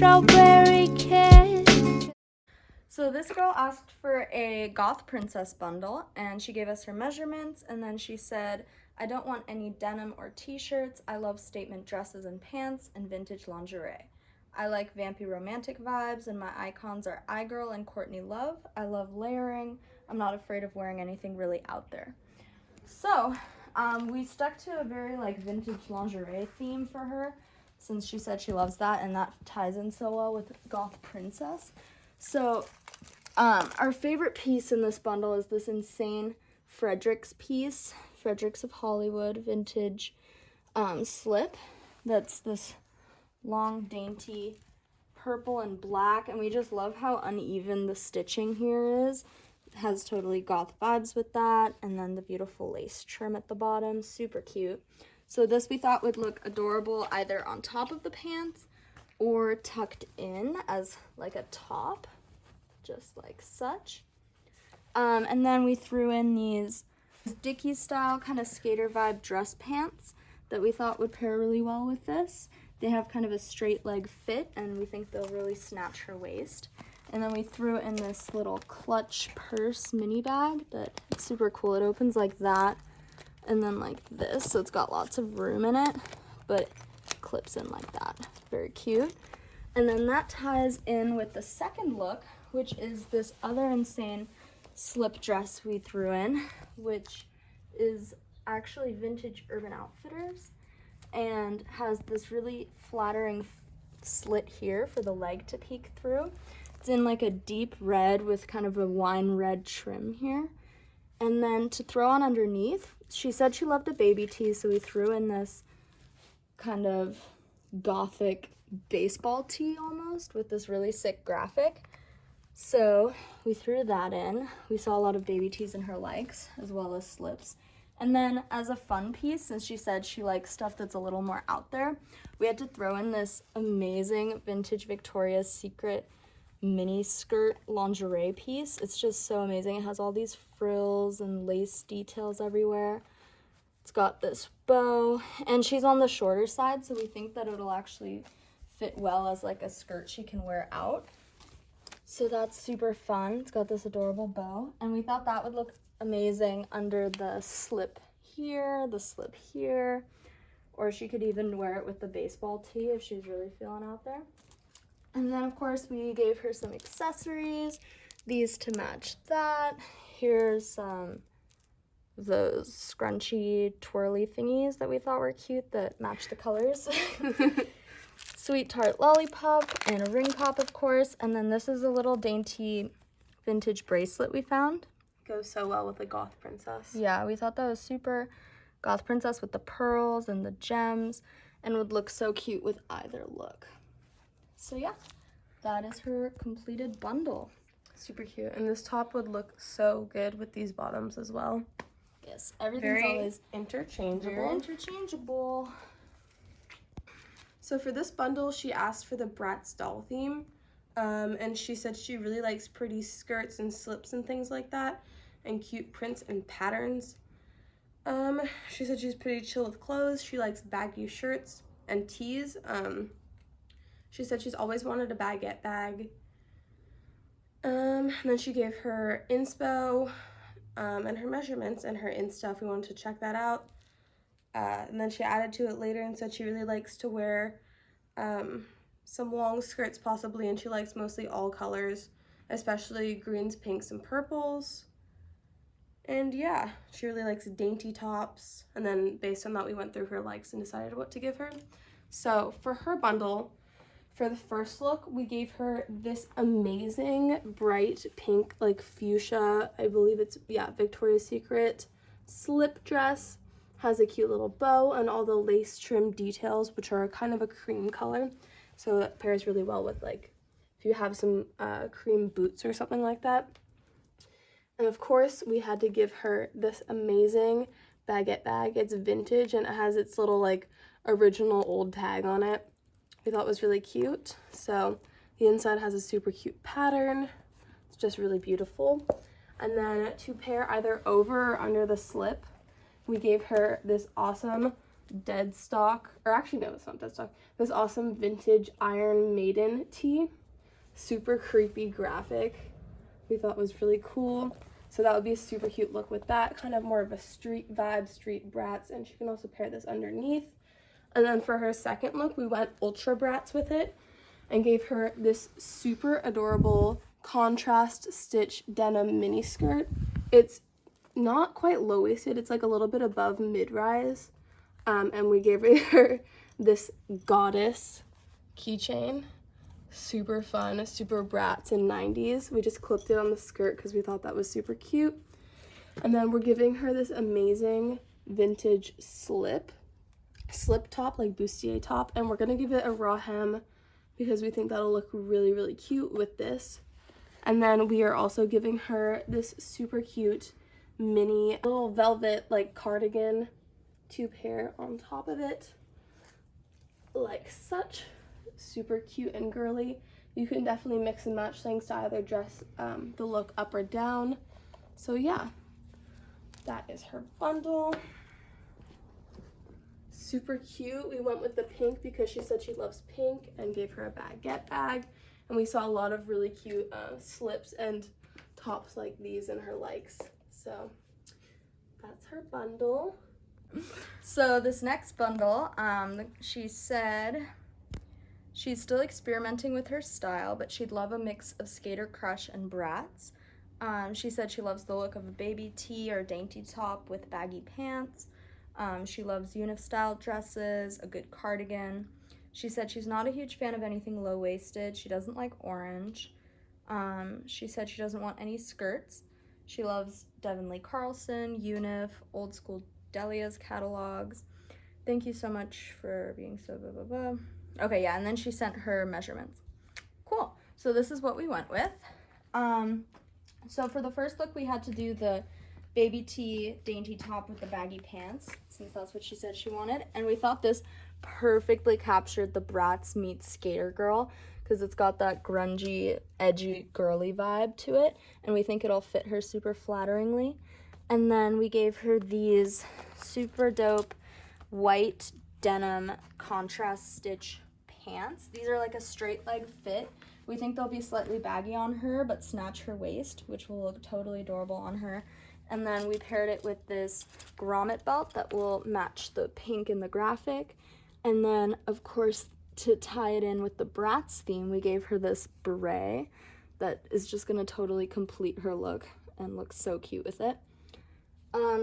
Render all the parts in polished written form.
strawberry kiss. So this girl asked for a Goth princess bundle, and she gave us her measurements, and then she said, I don't want any denim or t-shirts. I love statement dresses and pants and vintage lingerie. I like vampy romantic vibes, and my icons are iGirl and Courtney Love. I love layering. I'm not afraid of wearing anything really out there. So we stuck to a very like vintage lingerie theme for her, since she said she loves that, and that ties in so well with Goth princess. So our favorite piece in this bundle is this insane Fredericks piece, Fredericks of Hollywood vintage slip. That's this long, dainty purple and black, and we just love how uneven the stitching here is. It has totally Goth vibes with that, and then the beautiful lace trim at the bottom, super cute. So this we thought would look adorable either on top of the pants or tucked in as like a top, just like such. And then we threw in these Dickies style kind of skater vibe dress pants that we thought would pair really well with this. They have kind of a straight leg fit, and we think they'll really snatch her waist. And then we threw in this little clutch purse mini bag that it's super cool. It opens like that and then like this, so it's got lots of room in it, but it clips in like that. Very cute. And then that ties in with the second look, which is this other insane slip dress we threw in, which is actually vintage Urban Outfitters and has this really flattering slit here for the leg to peek through. It's in like a deep red with kind of a wine red trim here. And then to throw on underneath, she said she loved a baby tee, so we threw in this kind of gothic baseball tee almost with this really sick graphic. So we threw that in. We saw a lot of baby tees in her likes as well as slips. And then as a fun piece, since she said she likes stuff that's a little more out there, we had to throw in this amazing vintage Victoria's Secret mini skirt lingerie piece. It's just so amazing. It has all these frills and lace details everywhere. It's got this bow, and she's on the shorter side, so we think that it'll actually fit well as like a skirt she can wear out. So that's super fun. It's got this adorable bow, and we thought that would look amazing under the slip here, the slip here, or she could even wear it with the baseball tee if she's really feeling out there. And then of course we gave her some accessories, these to match that. Here's those scrunchy twirly thingies that we thought were cute that match the colors. Sweet tart lollipop and a ring pop, of course. And then this is a little dainty vintage bracelet we found. Goes so well with the Goth princess. Yeah, we thought that was super Goth princess with the pearls and the gems, and would look so cute with either look. So yeah, that is her completed bundle. Super cute. And this top would look so good with these bottoms as well. Yes, everything's always interchangeable. very interchangeable. So for this bundle, she asked for the Bratz doll theme. And she said she really likes pretty skirts and slips and things like that, and cute prints and patterns. She said she's pretty chill with clothes. She likes baggy shirts and tees. She said she's always wanted a baguette bag. And then she gave her inspo and her measurements and her Insta if we wanted to check that out. And then she added to it later and said she really likes to wear some long skirts possibly, and she likes mostly all colors, especially greens, pinks, and purples. And yeah, she really likes dainty tops. And then based on that, we went through her likes and decided what to give her. So for her bundle, for the first look, we gave her this amazing bright pink, like fuchsia, I believe it's, yeah, Victoria's Secret slip dress. Has a cute little bow and all the lace trim details, which are kind of a cream color. So that pairs really well with, like, if you have some cream boots or something like that. And of course, we had to give her this amazing baguette bag. It's vintage and it has its little, like, original old tag on it. We thought it was really cute. So the inside has a super cute pattern. It's just really beautiful. And then to pair either over or under the slip, we gave her this awesome dead stock, or actually no, it's not dead stock, this awesome vintage Iron Maiden tee. Super creepy graphic. We thought was really cool. So that would be a super cute look with that, kind of more of a street vibe, street Bratz, and she can also pair this underneath. And then for her second look, we went ultra Bratz with it and gave her this super adorable contrast stitch denim mini skirt. It's not quite low-waisted, it's like a little bit above mid-rise. And we gave her this goddess keychain. Super fun, super Bratz in 90s. We just clipped it on the skirt because we thought that was super cute. And then we're giving her this amazing vintage slip top, like bustier top, and we're gonna give it a raw hem because we think that'll look really, really cute with this. And then we are also giving her this super cute mini little velvet like cardigan to pair on top of it, like such. Super cute and girly. You can definitely mix and match things to either dress the look up or down. So yeah, that is her bundle. Super cute. We went with the pink because she said she loves pink, and gave her a baguette bag. And we saw a lot of really cute slips and tops like these in her likes. So that's her bundle. So this next bundle, she said she's still experimenting with her style, but she'd love a mix of Skater Crush and Bratz. She said she loves the look of a baby tee or dainty top with baggy pants. She loves unif-style dresses, a good cardigan. She said she's not a huge fan of anything low-waisted. She doesn't like orange. She said she doesn't want any skirts. She loves Devin Lee Carlson, Unif, old school Delia's catalogs. Thank you so much for being so blah, blah, blah. Okay, yeah, and then she sent her measurements. Cool. So this is what we went with. So for the first look, we had to do the baby tee dainty top with the baggy pants, since that's what she said she wanted. And we thought this perfectly captured the Bratz meets Skater Girl, because it's got that grungy, edgy, girly vibe to it. And we think it'll fit her super flatteringly. And then we gave her these super dope white denim contrast stitch pants. These are like a straight leg fit. We think they'll be slightly baggy on her, but snatch her waist, which will look totally adorable on her. And then we paired it with this grommet belt that will match the pink in the graphic. And then, of course, to tie it in with the Bratz theme, we gave her this beret that is just gonna totally complete her look and look so cute with it.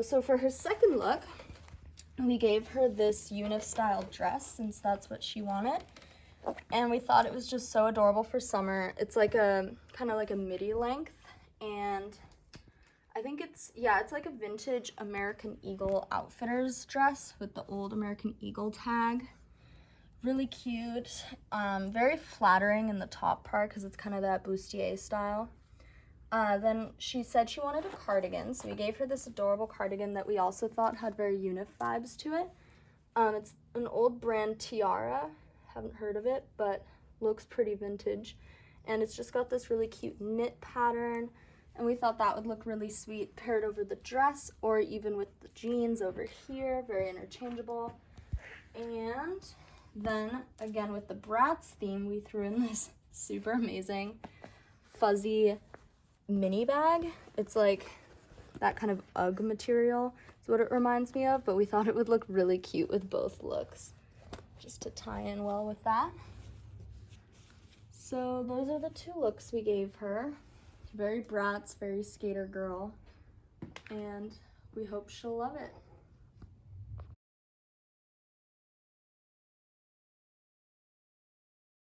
So for her second look, we gave her this unif-style dress, since that's what she wanted. And we thought it was just so adorable for summer. It's like a kind of like a midi length, and I think it's like a vintage American Eagle Outfitters dress with the old American Eagle tag. Really cute, very flattering in the top part because it's kind of that bustier style. Then she said she wanted a cardigan, so we gave her this adorable cardigan that we also thought had very unif vibes to it. It's an old brand Tiara. Haven't heard of it, but looks pretty vintage. And it's just got this really cute knit pattern, and we thought that would look really sweet paired over the dress or even with the jeans over here. Very interchangeable. And then again with the Bratz theme, we threw in this super amazing fuzzy mini bag. It's like that kind of UGG material is what it reminds me of, but we thought it would look really cute with both looks, just to tie in well with that. So those are the two looks we gave her. Very Bratz, very Skater Girl, and we hope she'll love it.